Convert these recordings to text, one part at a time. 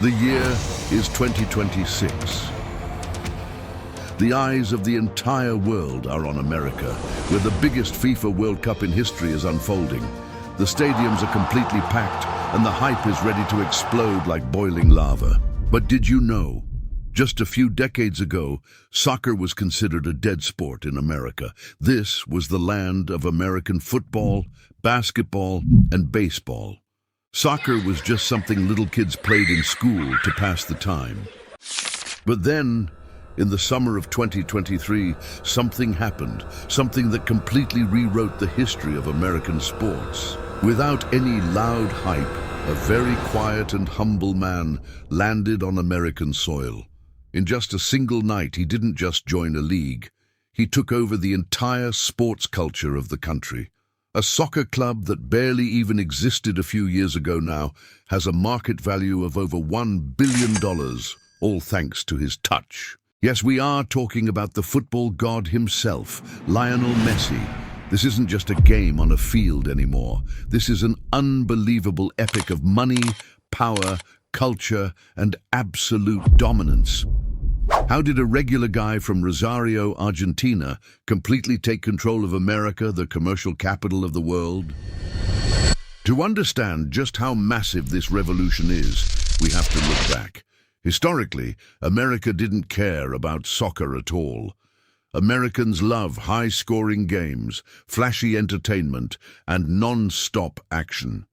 The year is 2026. The eyes of the entire world are on America, where the biggest FIFA World Cup in history is unfolding. The stadiums are completely packed, and the hype is ready to explode like boiling lava. But did you know? Just a few decades ago, soccer was considered a dead sport in America. This was the land of American football, basketball, and baseball. Soccer was just something little kids played in school to pass the time. But then, in the summer of 2023, something happened, something that completely rewrote the history of American sports. Without any loud hype, a very quiet and humble man landed on American soil. In just a single night, he didn't just join a league. He took over the entire sports culture of the country. A soccer club that barely even existed a few years ago now has a market value of over $1 billion, all thanks to his touch. Yes, we are talking about the football god himself, Lionel Messi. This isn't just a game on a field anymore. This is an unbelievable epic of money, power, culture, and absolute dominance. How did a regular guy from Rosario, Argentina, completely take control of America, the commercial capital of the world? To understand just how massive this revolution is, we have to look back. Historically, America didn't care about soccer at all. Americans love high-scoring games, flashy entertainment, and non-stop action.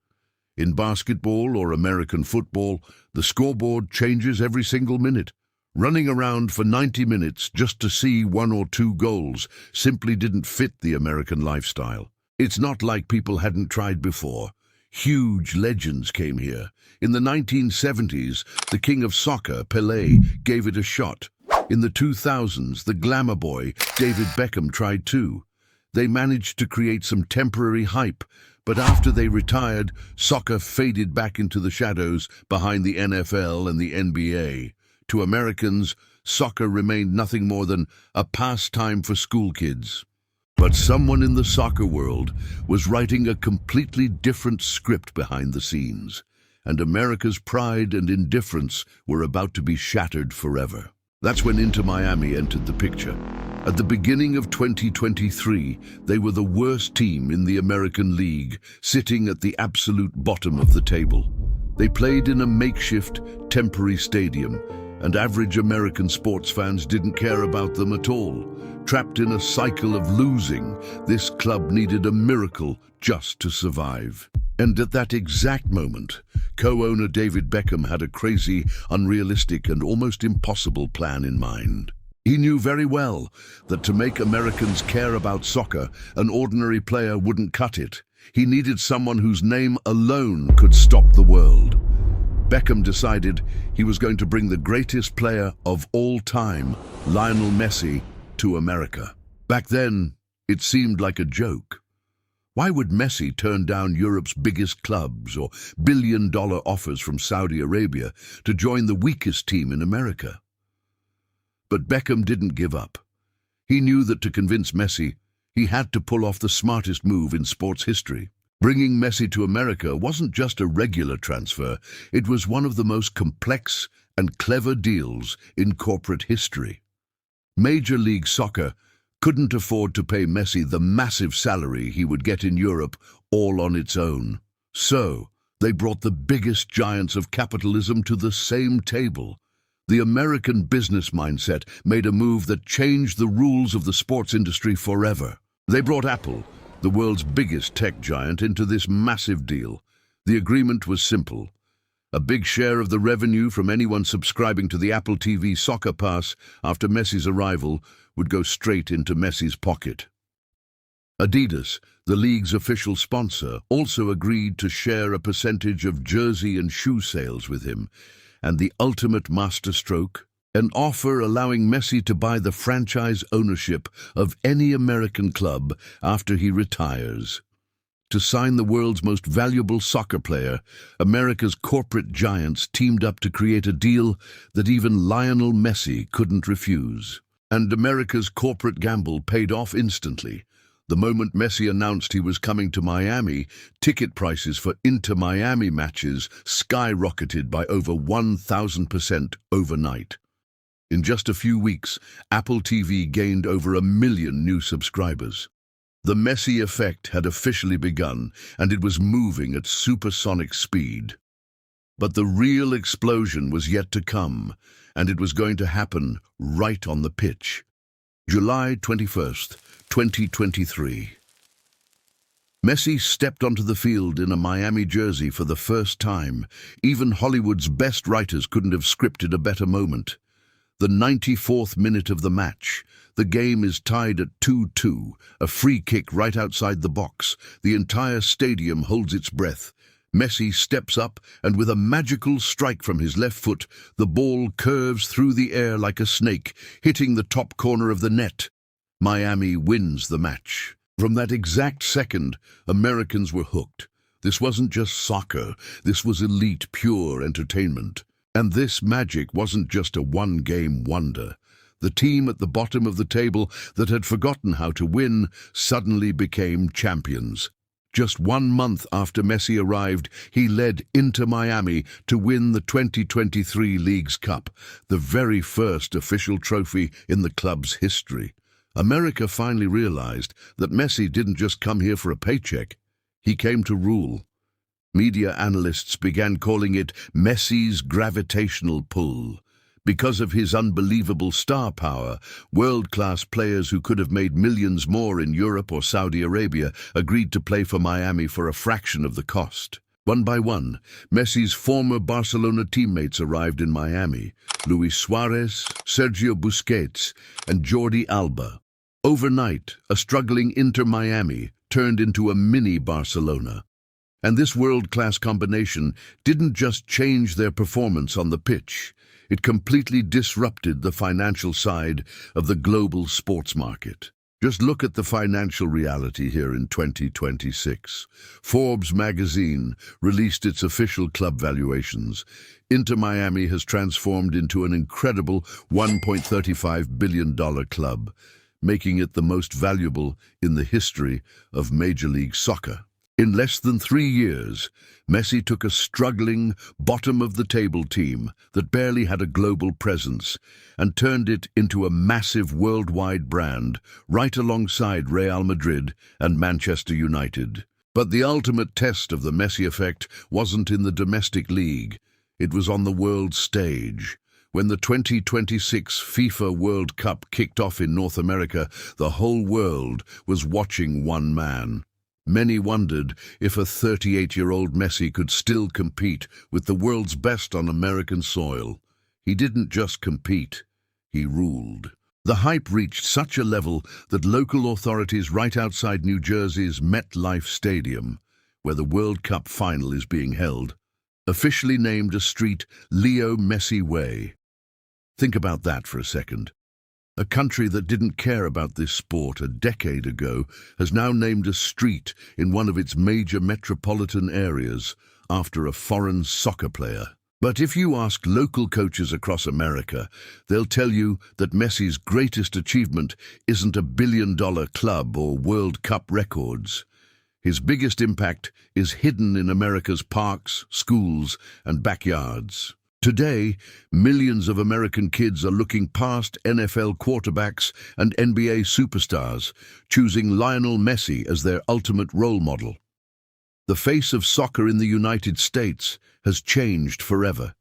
In basketball or American football, the scoreboard changes every single minute. Running around for 90 minutes just to see 1 or 2 goals simply didn't fit the American lifestyle. It's not like people hadn't tried before. Huge legends came here. In the 1970s, the king of soccer, Pelé, gave it a shot. In the 2000s, the glamour boy, David Beckham, tried too. They managed to create some temporary hype, but after they retired, soccer faded back into the shadows behind the NFL and the NBA. To Americans, soccer remained nothing more than a pastime for school kids. But someone in the soccer world was writing a completely different script behind the scenes, and America's pride and indifference were about to be shattered forever. That's when Inter Miami entered the picture. At the beginning of 2023, they were the worst team in the American League, sitting at the absolute bottom of the table. They played in a makeshift, temporary stadium, and average American sports fans didn't care about them at all. Trapped in a cycle of losing, this club needed a miracle just to survive. And at that exact moment, co-owner David Beckham had a crazy, unrealistic, and almost impossible plan in mind. He knew very well that to make Americans care about soccer, an ordinary player wouldn't cut it. He needed someone whose name alone could stop the world. Beckham decided he was going to bring the greatest player of all time, Lionel Messi, to America. Back then, it seemed like a joke. Why would Messi turn down Europe's biggest clubs or billion-dollar offers from Saudi Arabia to join the weakest team in America? But Beckham didn't give up. He knew that to convince Messi, he had to pull off the smartest move in sports history. Bringing Messi to America wasn't just a regular transfer, it was one of the most complex and clever deals in corporate history. Major League Soccer couldn't afford to pay Messi the massive salary he would get in Europe all on its own. So, they brought the biggest giants of capitalism to the same table. The American business mindset made a move that changed the rules of the sports industry forever. They brought Apple, the world's biggest tech giant, into this massive deal. The agreement was simple. A big share of the revenue from anyone subscribing to the Apple TV Soccer Pass after Messi's arrival would go straight into Messi's pocket. Adidas, the league's official sponsor, also agreed to share a percentage of jersey and shoe sales with him, and the ultimate masterstroke, an offer allowing Messi to buy the franchise ownership of any American club after he retires. To sign the world's most valuable soccer player, America's corporate giants teamed up to create a deal that even Lionel Messi couldn't refuse. And America's corporate gamble paid off instantly. The moment Messi announced he was coming to Miami, ticket prices for Inter-Miami matches skyrocketed by over 1,000% overnight. In just a few weeks, Apple TV gained over 1 million new subscribers. The Messi effect had officially begun, and it was moving at supersonic speed. But the real explosion was yet to come, and it was going to happen right on the pitch. July 21st, 2023. Messi stepped onto the field in a Miami jersey for the first time. Even Hollywood's best writers couldn't have scripted a better moment. The 94th minute of the match. The game is tied at 2-2, a free kick right outside the box. The entire stadium holds its breath. Messi steps up, and with a magical strike from his left foot, the ball curves through the air like a snake, hitting the top corner of the net. Miami wins the match. From that exact second, Americans were hooked. This wasn't just soccer, this was elite, pure entertainment. And this magic wasn't just a one-game wonder. The team at the bottom of the table that had forgotten how to win suddenly became champions. Just 1 month after Messi arrived, he led Inter Miami to win the 2023 Leagues Cup, the very first official trophy in the club's history. America finally realized that Messi didn't just come here for a paycheck. He came to rule. Media analysts began calling it Messi's gravitational pull. Because of his unbelievable star power, world-class players who could have made millions more in Europe or Saudi Arabia agreed to play for Miami for a fraction of the cost. One by one, Messi's former Barcelona teammates arrived in Miami: Luis Suarez, Sergio Busquets, and Jordi Alba. Overnight, a struggling Inter Miami turned into a mini Barcelona. And this world-class combination didn't just change their performance on the pitch. It completely disrupted the financial side of the global sports market. Just look at the financial reality here in 2026. Forbes magazine released its official club valuations. Inter Miami has transformed into an incredible $1.35 billion club, making it the most valuable in the history of Major League Soccer. In less than 3 years, Messi took a struggling, bottom-of-the-table team that barely had a global presence and turned it into a massive worldwide brand right alongside Real Madrid and Manchester United. But the ultimate test of the Messi effect wasn't in the domestic league. It was on the world stage. When the 2026 FIFA World Cup kicked off in North America, the whole world was watching one man. Many wondered if a 38-year-old Messi could still compete with the world's best on American soil. He didn't just compete, he ruled. The hype reached such a level that local authorities right outside New Jersey's MetLife Stadium, where the World Cup final is being held, officially named a street Leo Messi Way. Think about that for a second. A country that didn't care about this sport a decade ago has now named a street in one of its major metropolitan areas after a foreign soccer player. But if you ask local coaches across America, they'll tell you that Messi's greatest achievement isn't a billion-dollar club or World Cup records. His biggest impact is hidden in America's parks, schools, and backyards. Today, millions of American kids are looking past NFL quarterbacks and NBA superstars, choosing Lionel Messi as their ultimate role model. The face of soccer in the United States has changed forever.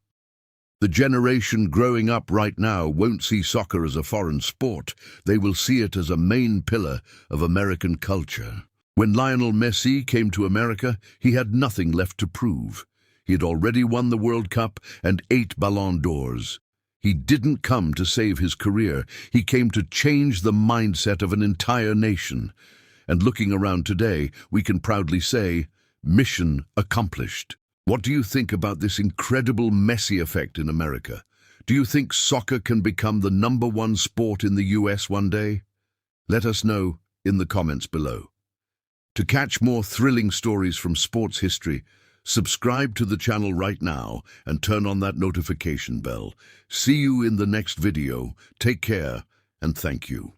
The generation growing up right now won't see soccer as a foreign sport. They will see it as a main pillar of American culture. When Lionel Messi came to America, he had nothing left to prove. He had already won the World Cup and 8 Ballon d'Ors. He didn't come to save his career. He came to change the mindset of an entire nation. And looking around today, we can proudly say, mission accomplished. What do you think about this incredible Messi effect in America? Do you think soccer can become the #1 sport in the US one day? Let us know in the comments below. To catch more thrilling stories from sports history, subscribe to the channel right now and turn on that notification bell. See you in the next video. Take care and thank you.